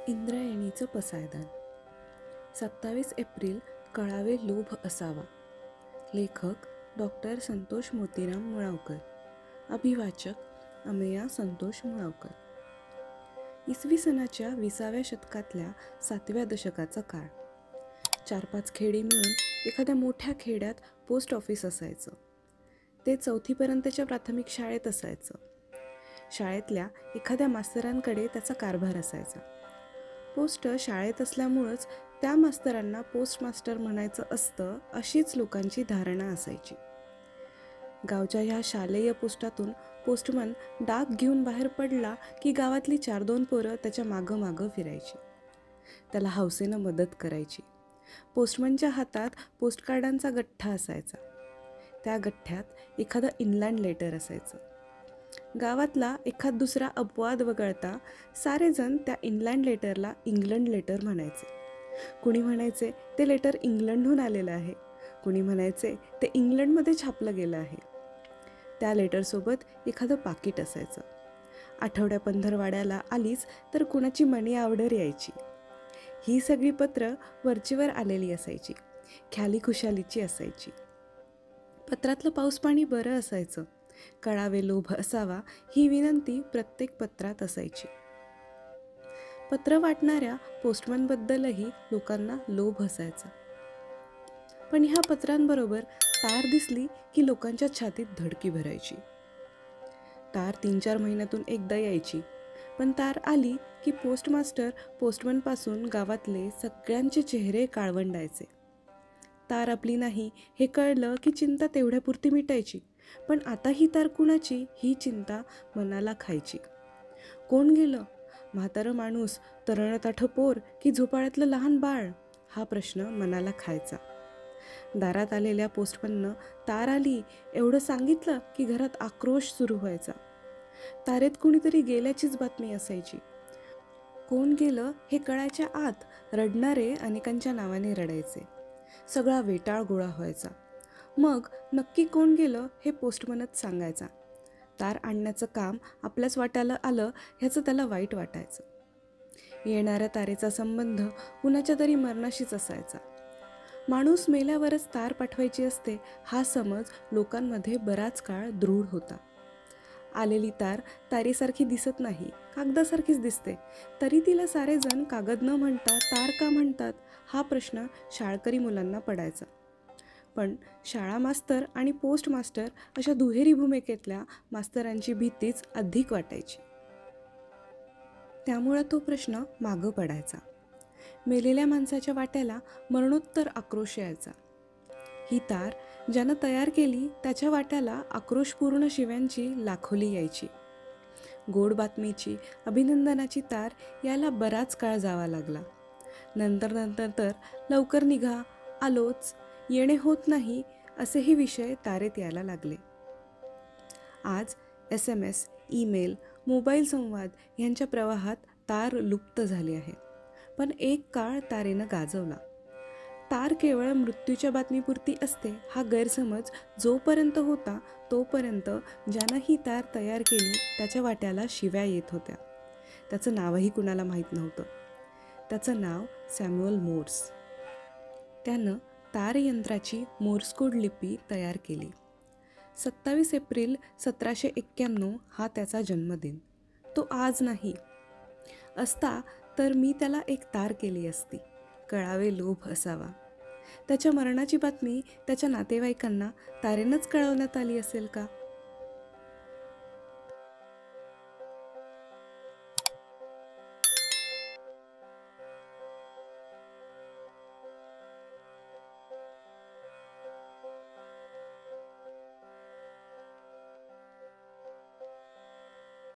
इंद्रायणीचं पसायदान. 27 April कळावे लोभ असावा. लेखक डॉक्टर संतोष मोतीराम मुळावकर. अभिवाचक अमेया संतोष मुळावकर. इसवी सनाच्या 20व्या शतकातल्या 7व्या दशकाचा काळ. 4-5 खेडी मिळून एखाद्या मोठ्या खेड्यात पोस्ट ऑफिस असायचं. ते 4थीपर्यंतच्या प्राथमिक शाळेत असायचं. शाळेतल्या एखाद्या मास्तरांकडे त्याचा कारभार असायचा. पोस्ट शाळेत असल्यामुळंच त्या मास्तरांना पोस्टमास्टर म्हणायचं असतं अशीच लोकांची धारणा असायची. गावच्या ह्या शालेय पोस्टातून पोस्टमन डाक घेऊन बाहेर पडला की गावातली 4-2 पोरं त्याच्या मागं मागं फिरायची. त्याला हौसेनं मदत करायची. पोस्टमनच्या हातात पोस्टकार्डांचा गठ्ठा असायचा. त्या गठ्ठ्यात एखादं इनलँड लेटर असायचं. गावातला एखाद दुसरा अपवाद वगळता सारेजण त्या इनलँड लेटरला इंग्लंड लेटर म्हणायचे. कुणी म्हणायचे ते लेटर इंग्लंडहून आलेलं आहे. कुणी म्हणायचे ते इंग्लंडमध्ये छापलं गेलं आहे. त्या लेटरसोबत एखादं पाकिट असायचं. आठवड्या पंधरवाड्याला आलीच तर कुणाची मनी ऑर्डर यायची. ही सगळी पत्र वरचेवर आलेली असायची. ख्याली खुशालीची असायची. पत्रातलं पाऊसपाणी बरं असायचं. कळावे लोभ असावा ही विनंती प्रत्येक पत्रात असायची. पत्र वाटणाऱ्या पोस्टमनबद्दलही लोकांना लोभ असायचा. पण ह्या पत्रांबरोबर तार दिसली की लोकांच्या छातीत धडकी भरायची. तार 3-4 महिन्यातून एकदा यायची. पण तार आली की पोस्टमास्टर पोस्टमनपासून गावातले सगळ्यांचे चेहरे काळवंडायचे. तार आपली नाही हे कळलं की चिंता तेवढ्यापुरती मिटायची. पण आता ही तार कुणाची ही चिंता मनाला खायची. कोण गेलं? म्हातारं माणूस, तरणताठं पोर की झोपाळ्यातलं लहान बाळ? हा प्रश्न मनाला खायचा. दारात आलेल्या पोस्टमननं तार आली एवढं सांगितलं की घरात आक्रोश सुरू व्हायचा. तारेत कुणीतरी गेल्याचीच बातमी असायची. कोण गेलं हे कळायच्या आत रडणारे अनेकांच्या नावाने रडायचे. सगळा वेटाळ गोळा व्हायचा. मग नक्की कोण गेलं हे पोस्टमनच सांगायचा. तार आणण्याचं काम आपल्याच वाट्याला आलं ह्याचं त्याला वाईट वाटायचं. येणाऱ्या तारेचा संबंध कुणाच्या तरी मरणाशीच असायचा. माणूस मेल्यावरच तार पाठवायची असते हा समज लोकांमध्ये बराच काळ दृढ होता. आलेली तार तारीसारखी दिसत नाही, कागदासारखीच दिसते. तरी तिला सारेजण कागद न म्हणता तार का म्हणतात हा प्रश्न शाळकरी मुलांना पडायचा. पण शाळा मास्तर आणि पोस्ट मास्टर अशा दुहेरी भूमिकेतल्या मास्तरांची भीतीच अधिक वाटायची. त्यामुळे तो प्रश्न मागं पडायचा. मेलेल्या माणसाच्या वाट्याला मरणोत्तर आक्रोश यायचा. ही तार ज्यानं तयार केली त्याच्या वाट्याला आक्रोशपूर्ण शिव्यांची लाखोली यायची. गोड बातमीची, अभिनंदनाची तार यायला बराच काळ जावा लागला. नंतर तर लवकर निघा, आलोच, येणे होत नाही असेही विषय तारेत यायला लागले. आज SMS, ईमेल, मोबाईल संवाद यांच्या प्रवाहात तार लुप्त झाली आहे. पण एक काळ तारेनं गाजवला. तार केवळ मृत्यूच्या बातमीपुरती असते हा गैरसमज जोपर्यंत होता तोपर्यंत ज्यानं ही तार तयार केली त्याच्या वाट्याला शिव्या येत होत्या. त्याचं नावही कुणाला माहीत नव्हतं. त्याचं नाव सॅम्युअल मोर्स. त्यानं तारयंत्राची मोर्स कोड लिपी तयार केली. 27 एप्रिल 1791 हा त्याचा जन्मदिन. तो आज नाही. असता तर मी त्याला एक तार केली असती. कळावे लोभ असावा. त्याच्या मरणाची बातमी त्याच्या नातेवाईकांना तारेनंच कळवण्यात आली असेल का?